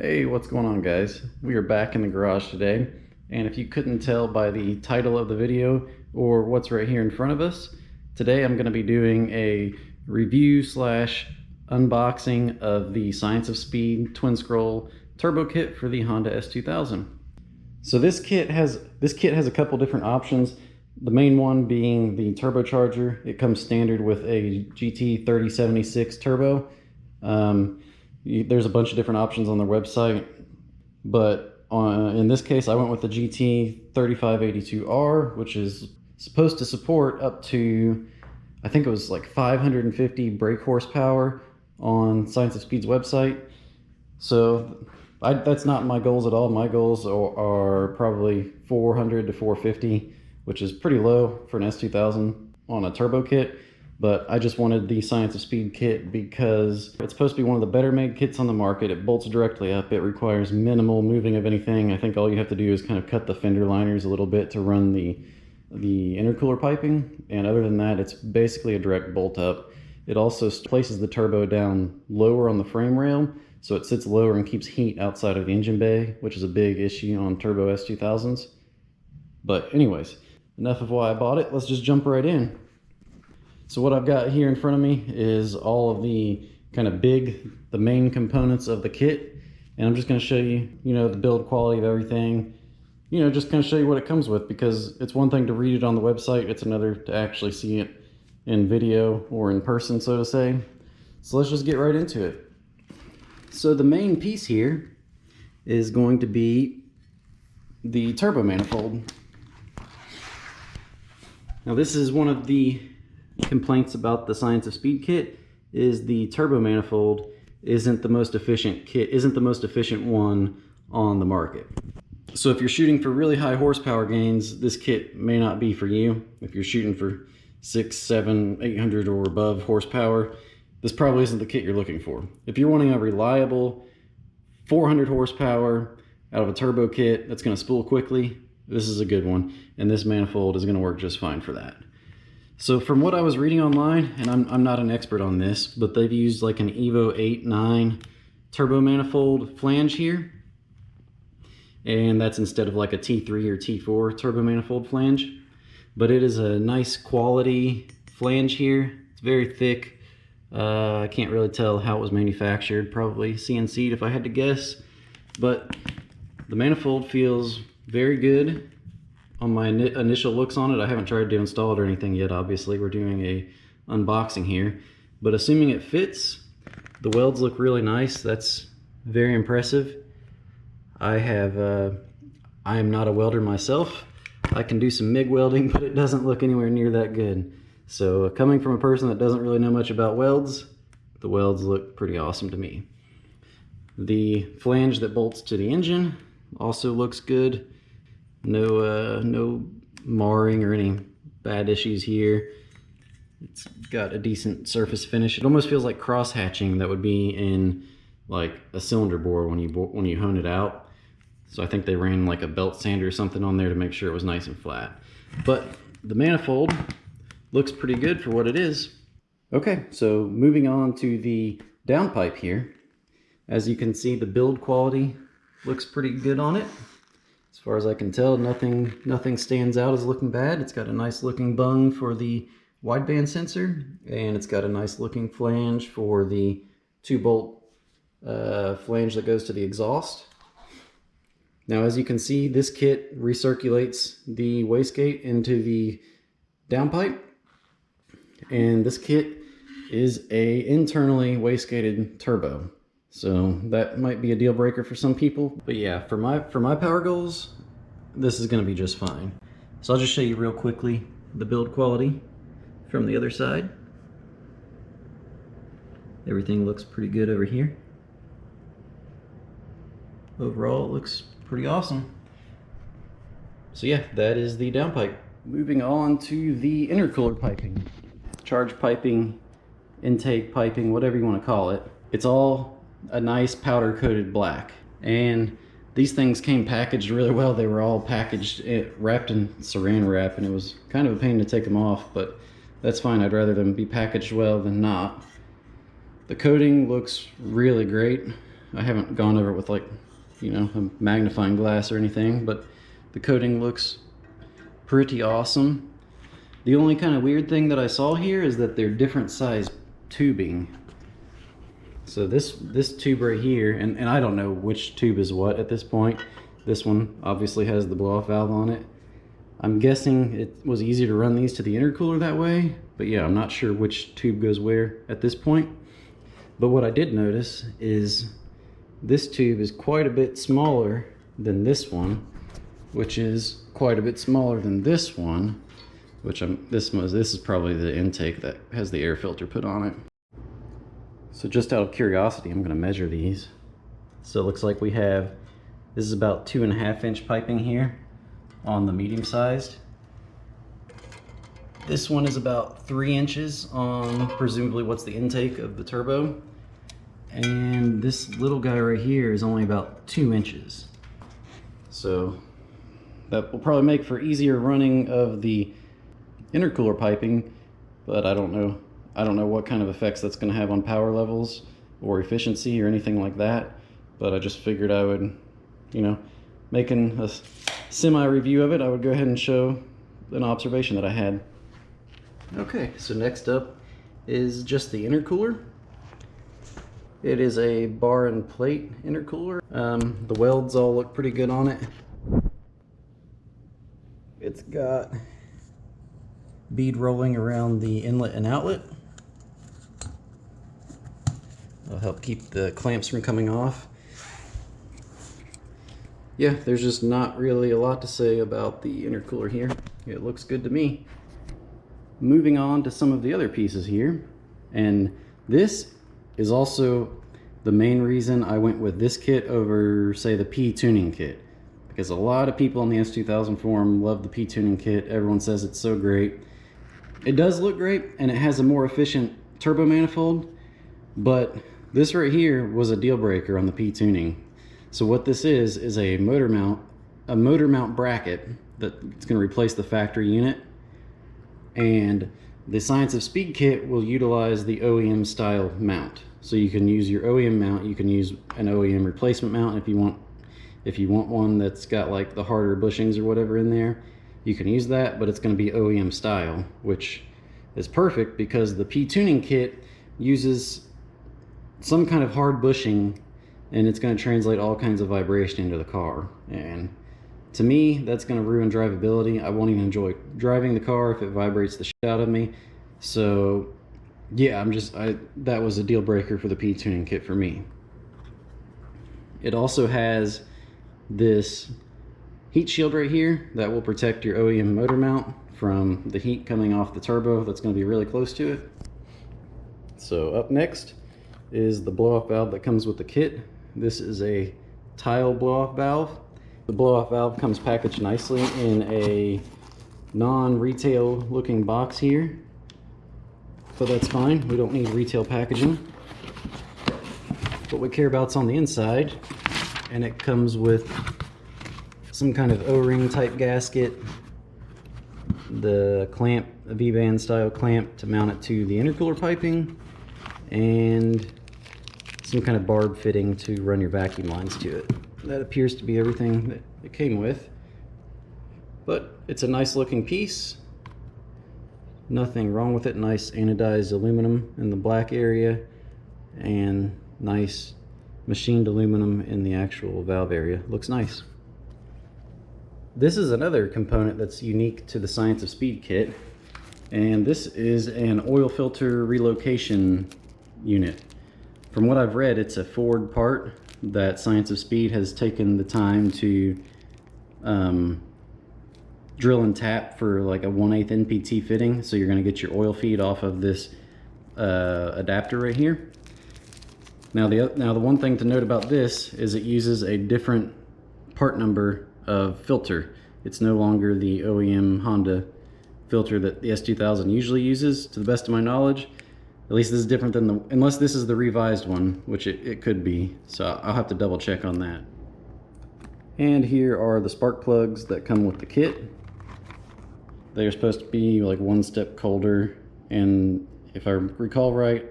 Hey, what's going on, guys? We are back in the garage today, and if you couldn't tell by the title of the video or what's right here in front of us, today I'm going to be doing a review slash unboxing of the Science of Speed twin scroll turbo kit for the Honda S2000. So this kit has a couple different options. The main one being the turbocharger. It comes standard with a GT 3076 turbo. There's a bunch of different options on their website, but in this case I went with the GT 3582R, which is supposed to support up to, I think it was like 550 brake horsepower on Science of Speed's website. So that's not my goals at all. My goals are probably 400 to 450, which is pretty low for an S2000 on a turbo kit. But I just wanted the Science of Speed kit because it's supposed to be one of the better made kits on the market. It bolts directly up. It requires minimal moving of anything. I think all you have to do is kind of cut the fender liners a little bit to run the intercooler piping. And other than that, it's basically a direct bolt up. It also places the turbo down lower on the frame rail, so it sits lower and keeps heat outside of the engine bay, which is a big issue on turbo S2000s. But anyways, enough of why I bought it. Let's just jump right in. So what I've got here in front of me is all of the kind of the main components of the kit. And I'm just going to show you, the build quality of everything. Just kind of show you what it comes with, because it's one thing to read it on the website. It's another to actually see it in video or in person, so to say. So let's just get right into it. So the main piece here is going to be the turbo manifold. Now this is one of the complaints about the Science of Speed kit, is the turbo manifold isn't the most efficient one on the market. So if you're shooting for really high horsepower gains, this kit may not be for you. If you're shooting for 600, 700, 800 or above horsepower, this probably isn't the kit you're looking for. If you're wanting a reliable 400 horsepower out of a turbo kit that's going to spool quickly, this is a good one, and this manifold is going to work just fine for that. So from what I was reading online, and I'm not an expert on this, but they've used like an Evo 8-9 turbo manifold flange here. And that's instead of like a T3 or T4 turbo manifold flange. But it is a nice quality flange here. It's very thick. I can't really tell how it was manufactured. Probably CNC'd if I had to guess. But the manifold feels very good. On my initial looks on it, I haven't tried to install it or anything yet. Obviously, we're doing a unboxing here, but assuming it fits, the welds look really nice. That's very impressive. I am not a welder myself. I can do some MIG welding, but it doesn't look anywhere near that good. So coming from a person that doesn't really know much about welds, the welds look pretty awesome to me. The flange that bolts to the engine also looks good. No marring or any bad issues here. It's got a decent surface finish. It almost feels like cross hatching that would be in like a cylinder bore when you hone it out. So I think they ran like a belt sander or something on there to make sure it was nice and flat. But the manifold looks pretty good for what it is. Okay, so moving on to the downpipe here. As you can see, the build quality looks pretty good on it. As far as I can tell, nothing stands out as looking bad. It's got a nice looking bung for the wideband sensor, and it's got a nice looking flange for the 2-bolt flange that goes to the exhaust. Now, as you can see, this kit recirculates the wastegate into the downpipe, and this kit is a internally wastegated turbo. So that might be a deal breaker for some people, but yeah, for my power goals, this is going to be just fine. So I'll just show you real quickly the build quality from the other side. Everything looks pretty good over here. Overall, it looks pretty awesome. So yeah, that is the downpipe. Moving on to the intercooler piping, charge piping, intake piping, whatever you want to call it. It's all a nice powder coated black, and these things came packaged really well. They were all packaged, wrapped in saran wrap, and it was kind of a pain to take them off, but that's fine. I'd rather them be packaged well than not. The coating looks really great. I haven't gone over it with like, you know, a magnifying glass or anything, but the coating looks pretty awesome. The only kind of weird thing that I saw here is that they're different size tubing. So this tube right here, and I don't know which tube is what at this point. This one obviously has the blow-off valve on it. I'm guessing it was easier to run these to the intercooler that way, but yeah, I'm not sure which tube goes where at this point. But what I did notice is this tube is quite a bit smaller than this one, which is quite a bit smaller than this one, which this is probably the intake that has the air filter put on it. So just out of curiosity, I'm going to measure these. So it looks like we have, this is about 2.5 inch piping here on the medium sized. This one is about 3 inches on presumably what's the intake of the turbo. And this little guy right here is only about 2 inches. So that will probably make for easier running of the intercooler piping, but I don't know what kind of effects that's going to have on power levels or efficiency or anything like that. But I just figured I would, you know, making a semi-review of it, I would go ahead and show an observation that I had. Okay, so next up is just the intercooler. It is a bar and plate intercooler. The welds all look pretty good on it. It's got bead rolling around the inlet and outlet. It'll help keep the clamps from coming off. Yeah, there's just not really a lot to say about the intercooler here. It looks good to me. Moving on to some of the other pieces here, and this is also the main reason I went with this kit over, say, the P tuning kit, because a lot of people on the S2000 forum love the P tuning kit. Everyone says it's so great. It does look great, and it has a more efficient turbo manifold, but this right here was a deal breaker on the P tuning. So what this is a motor mount bracket that's going to replace the factory unit, and the Science of Speed kit will utilize the OEM style mount. So you can use your OEM mount, you can use an OEM replacement mount if you want one that's got like the harder bushings or whatever in there. You can use that, but it's going to be OEM style, which is perfect because the P tuning kit uses some kind of hard bushing, and it's going to translate all kinds of vibration into the car. And to me, that's going to ruin drivability. I won't even enjoy driving the car if it vibrates the shit out of me. So yeah, that was a deal breaker for the P tuning kit for me. It also has this heat shield right here that will protect your OEM motor mount from the heat coming off the turbo that's going to be really close to it. So up next is the blow-off valve that comes with the kit. This is a tile blow-off valve. The blow-off valve comes packaged nicely in a non-retail looking box here, but that's fine. We don't need retail packaging. What we care about is on the inside, and it comes with some kind of O-ring type gasket, the clamp, a V-band style clamp to mount it to the intercooler piping, and some kind of barb fitting to run your vacuum lines to it. That appears to be everything that it came with, but it's a nice looking piece. Nothing wrong with it. Nice anodized aluminum in the black area and nice machined aluminum in the actual valve area. Looks nice. This is another component that's unique to the Science of Speed kit, and this is an oil filter relocation unit. From what I've read, it's a Ford part that Science of Speed has taken the time to drill and tap for like a 1/8 NPT fitting. So you're going to get your oil feed off of this adapter right here. Now the one thing to note about this is it uses a different part number of filter. It's no longer the OEM Honda filter that the S2000 usually uses, to the best of my knowledge. At least this is different than unless this is the revised one, which it could be. So I'll have to double check on that. And here are the spark plugs that come with the kit. They're supposed to be like 1 step colder, and if I recall right,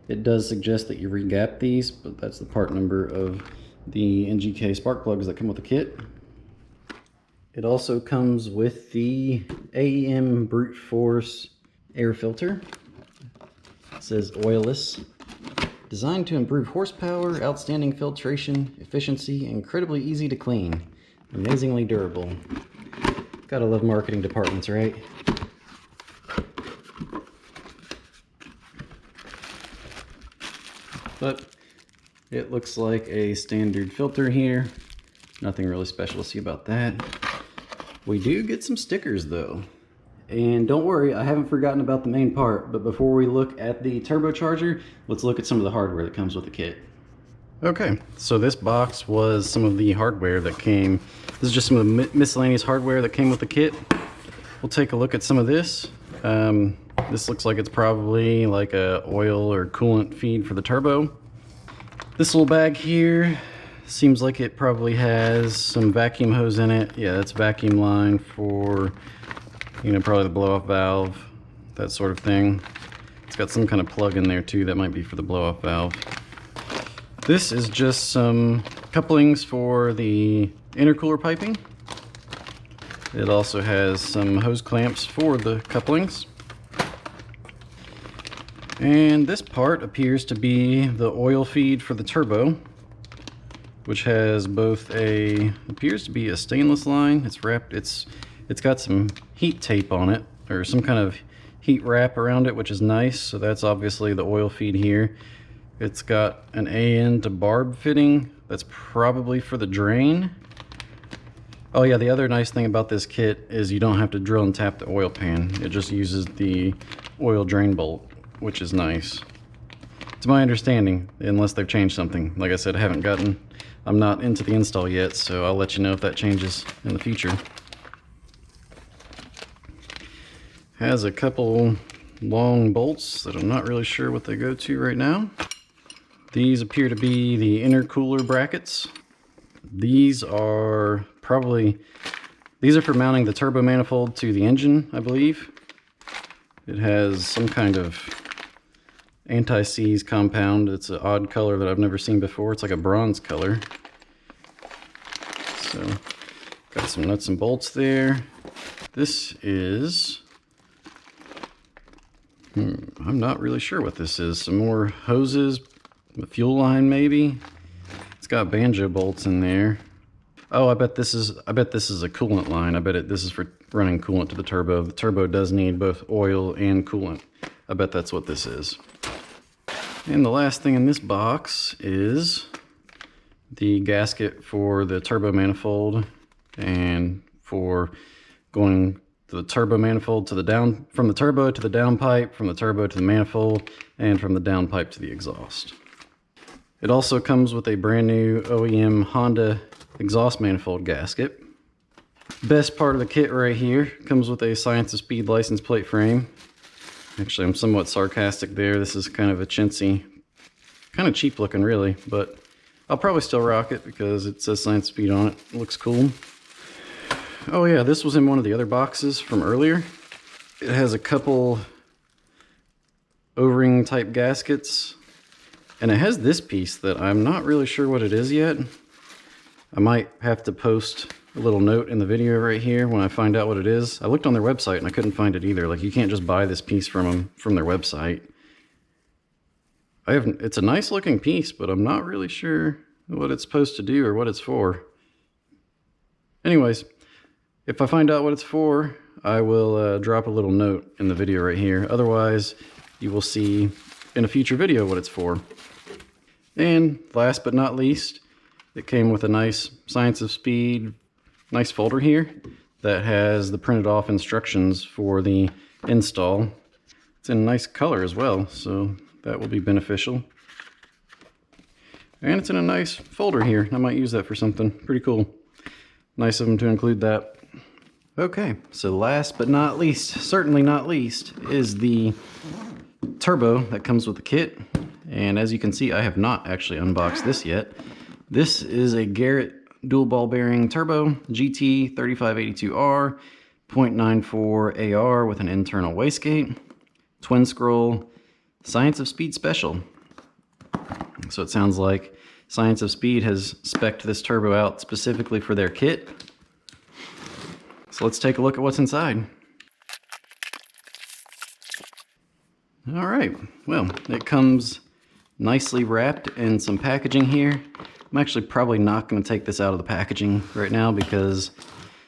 It does suggest that you re-gap these, but that's the part number of the NGK spark plugs that come with the kit. It also comes with the AEM Brute Force air filter. It says oilless. Designed to improve horsepower, outstanding filtration, efficiency, incredibly easy to clean. Amazingly durable. Gotta love marketing departments, right? But it looks like a standard filter here. Nothing really special to see about that. We do get some stickers though. And don't worry, I haven't forgotten about the main part, but before we look at the turbocharger, let's look at some of the hardware that comes with the kit. Okay, so this box was some of the hardware that came. This is just some of the miscellaneous hardware that came with the kit. We'll take a look at some of this. This looks like it's probably like a oil or coolant feed for the turbo. This little bag here seems like it probably has some vacuum hose in it. Yeah, that's vacuum line for, you know, probably the blow-off valve, that sort of thing. It's got some kind of plug in there too that might be for the blow-off valve. This is just some couplings for the intercooler piping. It also has some hose clamps for the couplings. And this part appears to be the oil feed for the turbo, which has both appears to be a stainless line. It's wrapped, it's got some heat tape on it, or some kind of heat wrap around it, which is nice. So that's obviously the oil feed here. It's got an AN to barb fitting. That's probably for the drain. Oh yeah, the other nice thing about this kit is you don't have to drill and tap the oil pan. It just uses the oil drain bolt, which is nice. To my understanding, unless they've changed something. Like I said, I'm not into the install yet, so I'll let you know if that changes in the future. Has a couple long bolts that I'm not really sure what they go to right now. These appear to be the intercooler brackets. These are for mounting the turbo manifold to the engine, I believe. It has some kind of anti-seize compound. It's an odd color that I've never seen before. It's like a bronze color. So, got some nuts and bolts there. This is, I'm not really sure what this is. Some more hoses, a fuel line maybe. It's got banjo bolts in there. Oh, I bet this is a coolant line. I bet this is for running coolant to the turbo. The turbo does need both oil and coolant. I bet that's what this is. And the last thing in this box is the gasket for the turbo manifold, and for going the turbo manifold to the down, from the turbo to the downpipe, from the turbo to the manifold, and from the downpipe to the exhaust. It also comes with a brand new OEM Honda exhaust manifold gasket. Best part of the kit right here, comes with a Science of Speed license plate frame. Actually, I'm somewhat sarcastic there. This is kind of a chintzy, kind of cheap looking really, but I'll probably still rock it because it says Science of Speed on it. It looks cool. Oh yeah, this was in one of the other boxes from earlier. It has a couple O-ring type gaskets, and it has this piece that I'm not really sure what it is yet. I might have to post a little note in the video right here when I find out what it is. I looked on their website and I couldn't find it either. Like, you can't just buy this piece from them from their website. It's a nice looking piece, but I'm not really sure what it's supposed to do or what it's for. Anyways, if I find out what it's for, I will drop a little note in the video right here. Otherwise, you will see in a future video what it's for. And last but not least, it came with a nice Science of Speed, nice folder here that has the printed off instructions for the install. It's in a nice color as well, so that will be beneficial. And it's in a nice folder here. I might use that for something pretty cool. Nice of them to include that. Okay, so last but not least, certainly not least, is the turbo that comes with the kit. And as you can see, I have not actually unboxed this yet. This is a Garrett dual ball bearing turbo GT 3582R 0.94 AR with an internal wastegate, twin scroll, Science of Speed special. So it sounds like Science of Speed has spec'd this turbo out specifically for their kit. So let's take a look at what's inside. All right, well, it comes nicely wrapped in some packaging here. I'm actually probably not going to take this out of the packaging right now because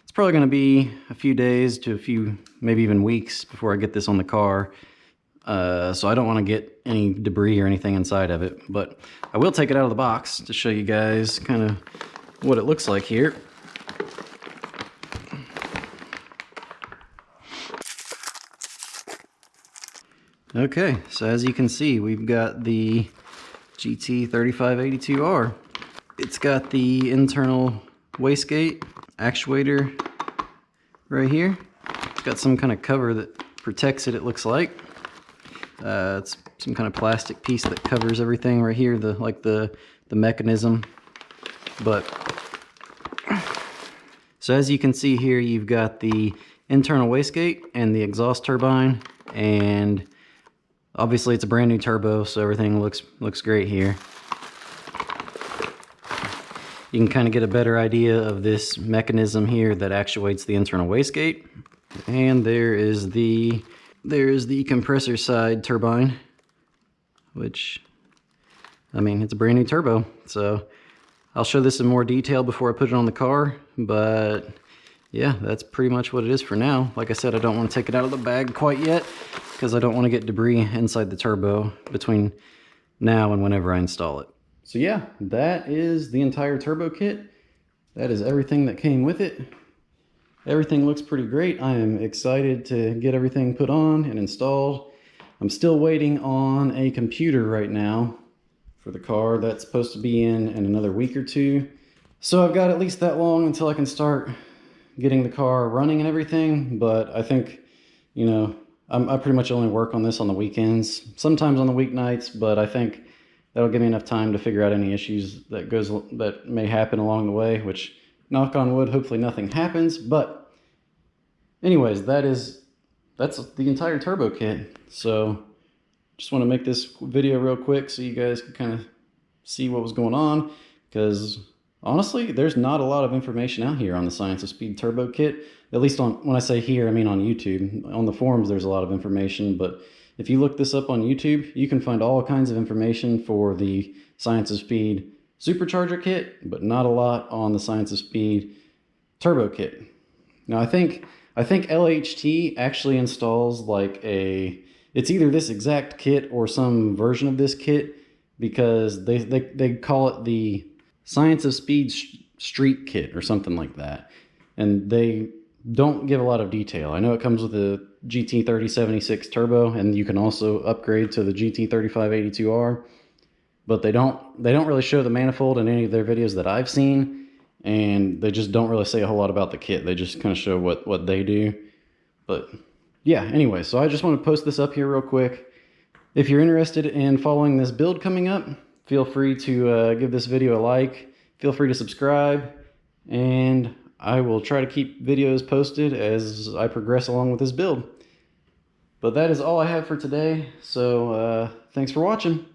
it's probably going to be a few days to a few, maybe even weeks before I get this on the car. So I don't want to get any debris or anything inside of it, but I will take it out of the box to show you guys kind of what it looks like here. Okay, so as you can see, we've got the GT3582R. It's got the internal wastegate actuator right here. It's got some kind of cover that protects it, it looks like. It's some kind of plastic piece that covers everything right here, the mechanism. But so as you can see here, you've got the internal wastegate and the exhaust turbine, and obviously it's a brand new turbo, so everything looks great here. You can kind of get a better idea of this mechanism here that actuates the internal wastegate. And there's the compressor side turbine, which, I mean, it's a brand new turbo. So I'll show this in more detail before I put it on the car, but yeah, that's pretty much what it is for now. Like I said, I don't want to take it out of the bag quite yet because I don't want to get debris inside the turbo between now and whenever I install it. So yeah, that is the entire turbo kit. That is everything that came with it. Everything looks pretty great. I am excited to get everything put on and installed. I'm still waiting on a computer right now for the car. That's supposed to be in another week or two. So I've got at least that long until I can start getting the car running and everything. But I think, you know, I pretty much only work on this on the weekends, sometimes on the weeknights, but I think that'll give me enough time to figure out any issues that may happen along the way, which, knock on wood, hopefully nothing happens. But anyways, that's the entire turbo kit. So just want to make this video real quick so you guys can kind of see what was going on, because honestly, there's not a lot of information out here on the Science of Speed turbo kit. At least when I say here, I mean on YouTube. On the forums, there's a lot of information, but if you look this up on YouTube, you can find all kinds of information for the Science of Speed supercharger kit, but not a lot on the Science of Speed turbo kit. Now I think LHT actually installs like it's either this exact kit or some version of this kit, because they call it the Science of Speed Street Kit or something like that. And they don't give a lot of detail. I know it comes with a GT3076 turbo, and you can also upgrade to the GT3582R, but they don't really show the manifold in any of their videos that I've seen, and they just don't really say a whole lot about the kit. They just kind of show what they do. But yeah, anyway, so I just want to post this up here real quick. If you're interested in following this build coming up, feel free to give this video a like. Feel free to subscribe, and I will try to keep videos posted as I progress along with this build. But that is all I have for today, so thanks for watching.